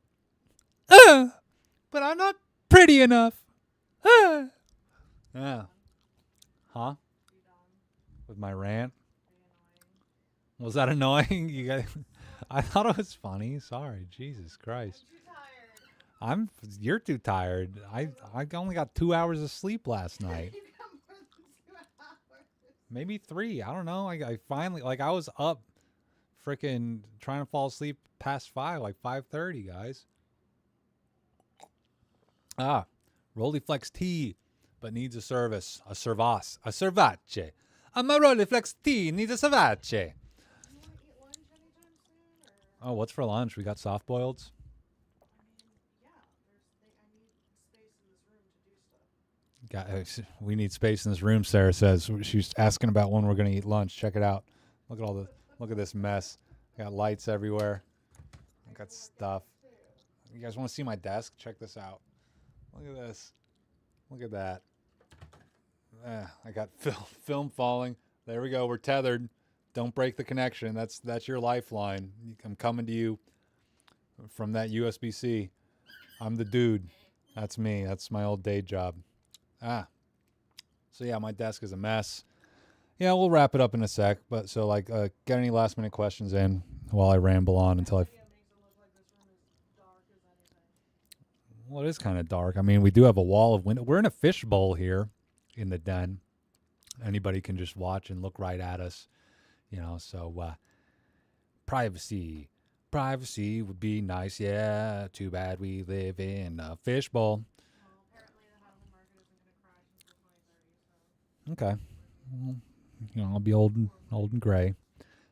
But I'm not pretty enough. Yeah. Huh? With my rant? Was that annoying? You guys, I thought it was funny. Sorry. Jesus Christ. You're too tired. I only got 2 hours of sleep last night. You got more than 2 hours. Maybe 3. I don't know. I finally, I was up freaking trying to fall asleep past 5, like 5:30, guys. Rolleiflex T, but needs a service. A servace. A servace. My Rolleiflex T needs a servace. You want to eat lunch anytime soon? Or? Oh, what's for lunch? We got soft boileds. Yeah, I need space in this room to do stuff. We need space in this room, Sarah says. She's asking about when we're going to eat lunch. Check it out. Look at this mess. I got lights everywhere. I got stuff. You guys want to see my desk? Check this out. Look at this. Look at that. I got film falling. There we go. We're tethered. Don't break the connection. That's your lifeline. I'm coming to you from that USB-C. I'm the dude. That's me. That's my old day job. So yeah, my desk is a mess. Yeah, we'll wrap it up in a sec. But so get any last minute questions in while I ramble on until I. Well, it is kind of dark. I mean, we do have a wall of window. We're in a fishbowl here in the den. Anybody can just watch and look right at us, you know. So privacy, Privacy would be nice, yeah. Too bad we live in a fishbowl. Well, apparently the housing market isn't going to crash until 2030, so Okay. Well, I'll be old and gray.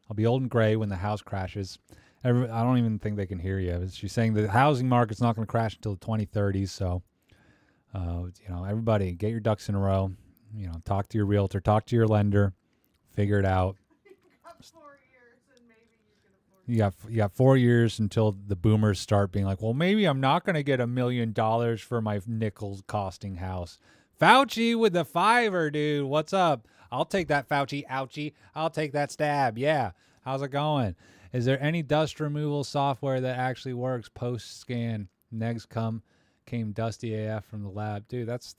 I'll be old and gray when the house crashes. I don't even think they can hear you. She's saying the housing market's not going to crash until the 2030s. So, everybody get your ducks in a row. Talk to your realtor, talk to your lender, figure it out. you got 4 years and maybe you can afford You got 4 years until the boomers start being like, well, maybe I'm not going to get $1 million for my nickel costing house. Fauci with the fiver, dude. What's up? I'll take that, Fauci. Ouchie. I'll take that stab. Yeah. How's it going? Is there any dust removal software that actually works post scan? Negs came dusty AF from the lab. Dude, that's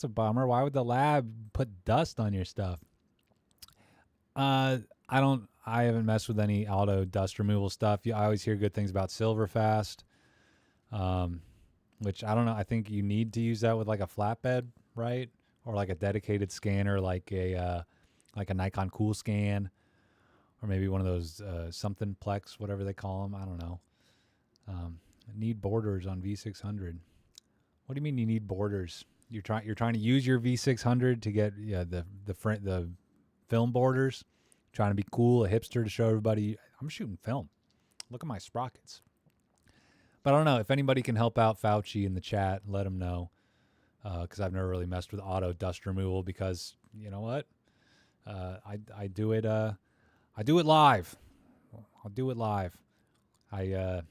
a bummer. Why would the lab put dust on your stuff? I haven't messed with any auto dust removal stuff. I always hear good things about Silverfast, which I don't know. I think you need to use that with like a flatbed, right? Or like a dedicated scanner, like a Nikon Cool Scan, or maybe one of those something Plex, whatever they call them. I don't know. Need borders on V600. What do you mean you need borders? You're trying to use your V600 to get the film borders. Trying to be cool, a hipster, to show everybody I'm shooting film. Look at my sprockets. But I don't know if anybody can help out Fauci in the chat. Let him know, because I've never really messed with auto dust removal. Because you know what, I do it. I do it live. I'll do it live. I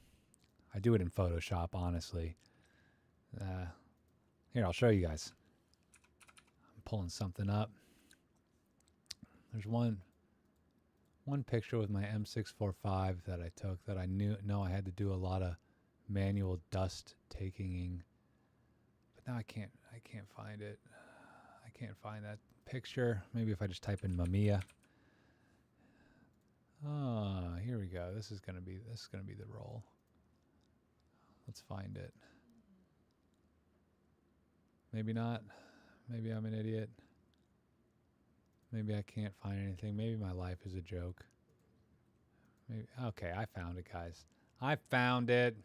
do it in Photoshop, honestly. Here, I'll show you guys. I'm pulling something up. There's one picture with my M645 that I took that I know I had to do a lot of manual dust taking, but now I can't find it. I can't find that picture. Maybe if I just type in Mamiya. Oh, here we go. This is gonna be the roll. Let's find it. Maybe not. Maybe I'm an idiot. Maybe I can't find anything. Maybe my life is a joke. Maybe, okay, I found it, guys. I found it.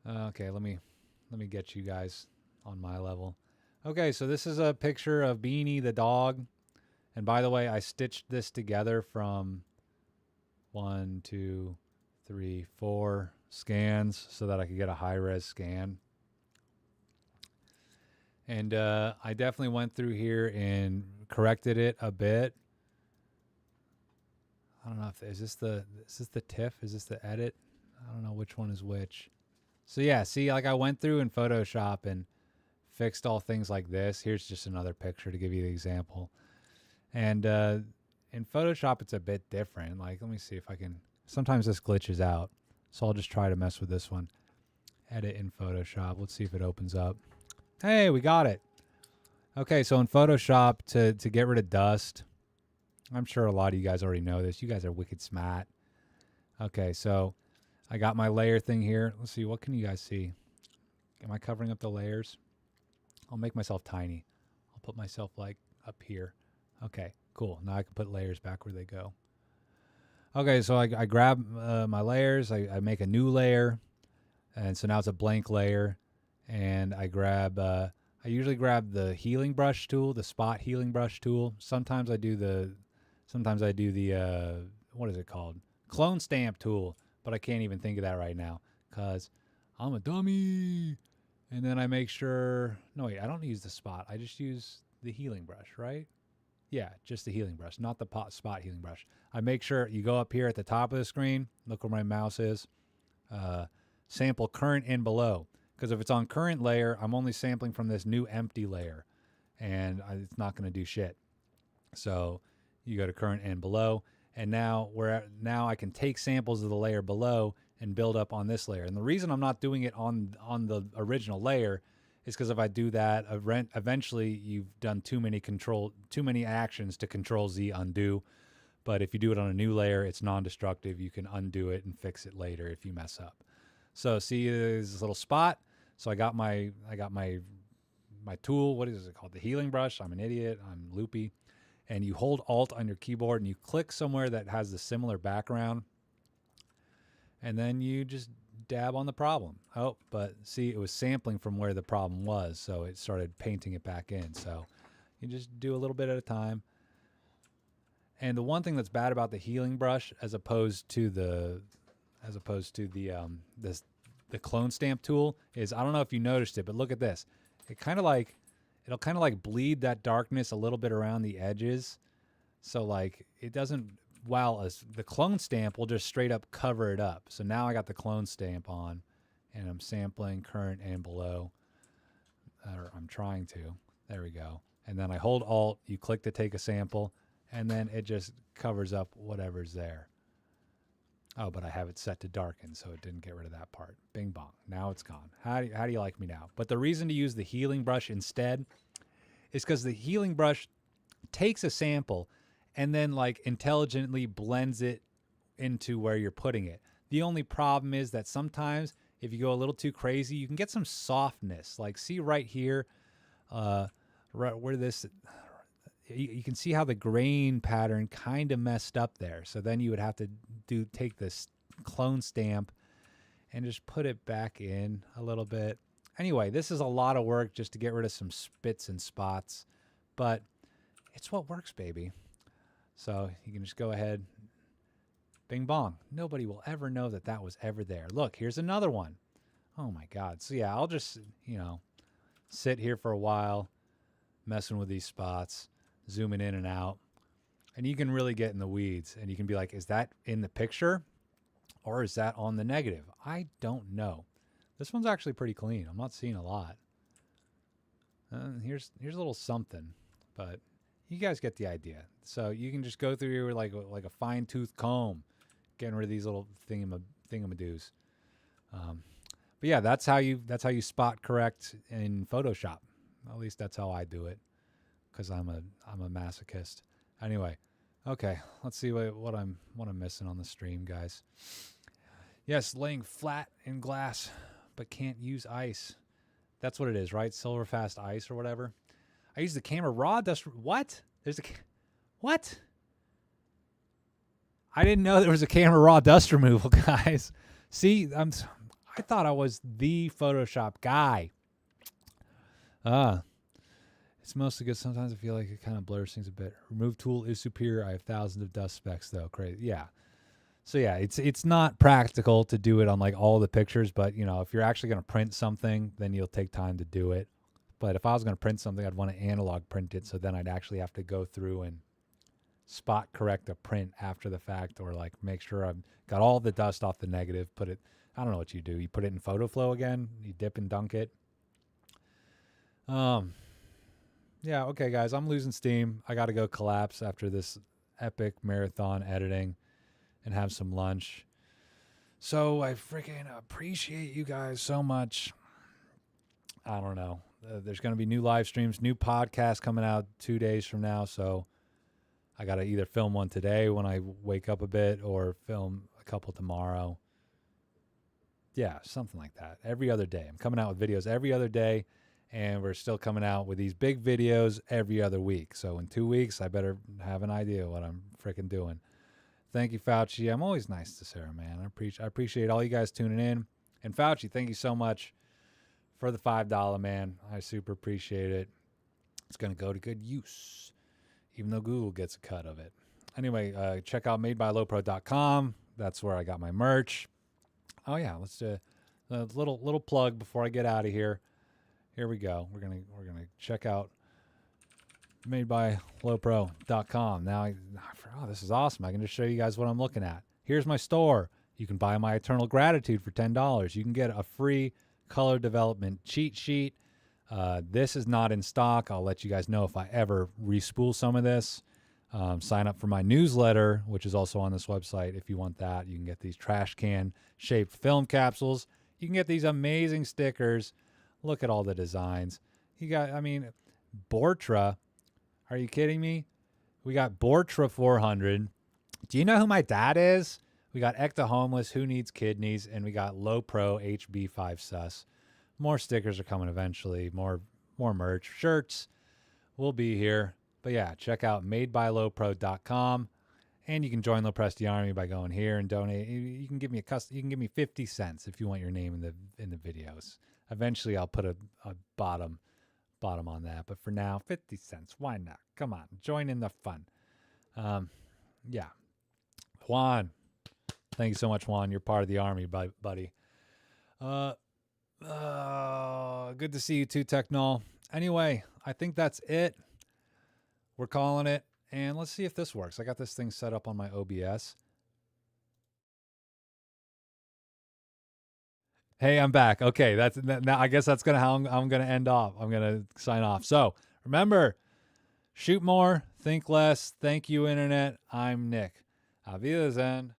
Okay, let me get you guys on my level. Okay, so this is a picture of Beanie the dog. And by the way, I stitched this together from 1, 2, 3, 4 scans so that I could get a high-res scan. And I definitely went through here and corrected it a bit. I don't know if is this the TIFF? Is this the edit? I don't know which one is which. So yeah, see, like I went through in Photoshop and fixed all things like this. Here's just another picture to give you the example. And in Photoshop, it's a bit different. Like, let me see if I can. Sometimes this glitches out, so I'll just try to mess with this one. Edit in Photoshop. Let's see if it opens up. Hey, we got it. Okay, so in Photoshop, to get rid of dust, I'm sure a lot of you guys already know this. You guys are wicked smart. Okay, so I got my layer thing here. Let's see, what can you guys see? Am I covering up the layers? I'll make myself tiny. I'll put myself like up here. Okay, cool. Now I can put layers back where they go. Okay, so I grab my layers. I make a new layer. And so now it's a blank layer. And I usually grab the healing brush tool, the spot healing brush tool. Sometimes I do the what is it called? Clone stamp tool, but I can't even think of that right now because I'm a dummy. And then I make sure, no wait, I don't use the spot. I just use the healing brush, right? Yeah, just the healing brush, not the spot healing brush. I make sure you go up here at the top of the screen, look where my mouse is, sample current and below. Because if it's on current layer, I'm only sampling from this new empty layer, and it's not going to do shit. So you go to current and below, and now I can take samples of the layer below and build up on this layer. And the reason I'm not doing it on the original layer is because if I do that, eventually you've done too many actions to Control Z undo. But if you do it on a new layer, it's non-destructive. You can undo it and fix it later if you mess up. So see, there's this little spot. So I got my tool. What is it called? The healing brush. I'm an idiot. I'm loopy. And you hold Alt on your keyboard and you click somewhere that has the similar background. and then you just dab on the problem. Oh, but see, it was sampling from where the problem was, so it started painting it back in. So you just do a little bit at a time. And the one thing that's bad about the healing brush, as opposed to the the clone stamp tool, is, I don't know if you noticed it, but look at this. It'll kind of like bleed that darkness a little bit around the edges. So like it doesn't, while as the clone stamp will just straight up cover it up. So now I got the clone stamp on and I'm sampling current and below, or I'm trying to. There we go. And then I hold Alt, you click to take a sample, and then it just covers up whatever's there. Oh, but I have it set to darken, so it didn't get rid of that part. Bing bong. Now it's gone. How do you like me now? But the reason to use the healing brush instead is because the healing brush takes a sample and then like intelligently blends it into where you're putting it. The only problem is that sometimes if you go a little too crazy, you can get some softness. Like see right here, right where this, you can see how the grain pattern kind of messed up there. So then you would have to take this clone stamp and just put it back in a little bit. Anyway, this is a lot of work just to get rid of some spits and spots, but it's what works, baby. So you can just go ahead, bing bong. Nobody will ever know that that was ever there. Look, here's another one. Oh my God. So yeah, I'll just, sit here for a while, messing with these spots, zooming in and out, and you can really get in the weeds and you can be like, is that in the picture or is that on the negative? I don't know. This one's actually pretty clean. I'm not seeing a lot. Here's a little something, but you guys get the idea. So you can just go through here like a fine tooth comb, getting rid of these little thingamadoos. But yeah, that's how you spot correct in Photoshop. At least that's how I do it, because I'm a masochist. Anyway, okay, let's see what I'm missing on the stream, guys. Yes, laying flat in glass, but can't use ice. That's what it is, right? Silverfast ice or whatever. I use the camera raw dust. What? What? I didn't know there was a camera raw dust removal, guys. See, I thought I was the Photoshop guy. It's mostly good. Sometimes I feel like it kind of blurs things a bit. Remove tool is superior. I have thousands of dust specks though. Crazy. Yeah. So yeah, it's not practical to do it on like all the pictures, but if you're actually going to print something, then you'll take time to do it. But if I was going to print something, I'd want to analog print it. So then I'd actually have to go through and spot correct a print after the fact, or like make sure I've got all the dust off the negative, I don't know what you do. You put it in photo flow again, you dip and dunk it. Yeah, okay, guys, I'm losing steam. I got to go collapse after this epic marathon editing and have some lunch. So I freaking appreciate you guys so much. I don't know. There's going to be new live streams, new podcasts coming out 2 days from now. So I got to either film one today when I wake up a bit or film a couple tomorrow. Yeah, something like that. Every other day. I'm coming out with videos every other day. And we're still coming out with these big videos every other week. So in 2 weeks, I better have an idea what I'm freaking doing. Thank you, Fauci. I'm always nice to Sarah, man. I appreciate all you guys tuning in. And Fauci, thank you so much for the $5, man. I super appreciate it. It's going to go to good use, even though Google gets a cut of it. Anyway, check out madebylopro.com. That's where I got my merch. Oh, yeah. Let's do a little plug before I get out of here. Here we go. We're gonna check out madebylopro.com. Now, this is awesome. I can just show you guys what I'm looking at. Here's my store. You can buy my Eternal Gratitude for $10. You can get a free color development cheat sheet. This is not in stock. I'll let you guys know if I ever respool some of this. Sign up for my newsletter, which is also on this website. If you want that, you can get these trash can shaped film capsules. You can get these amazing stickers. Look at all the designs. Bortra. Are you kidding me? We got Bortra 400. Do you know who my dad is? We got Ecto Homeless, Who Needs Kidneys, and we got LoPro HB5 Sus. More stickers are coming eventually. More merch. Shirts will be here. But yeah, check out madebylopro.com And you can join LoPresti Army by going here and donate. You can give me you can give me 50 cents if you want your name in the videos. Eventually I'll put a bottom on that, but for now, 50 cents. Why not? Come on, join in the fun. Yeah. Juan. Thank you so much, Juan. You're part of the army, buddy. Good to see you too, Technol. Anyway, I think that's it. We're calling it. And let's see if this works. I got this thing set up on my OBS. Hey, I'm back. Okay, now I guess that's how I'm gonna end off. I'm gonna sign off. So remember, shoot more, think less. Thank you, Internet. I'm Nick. Auf Wiedersehen.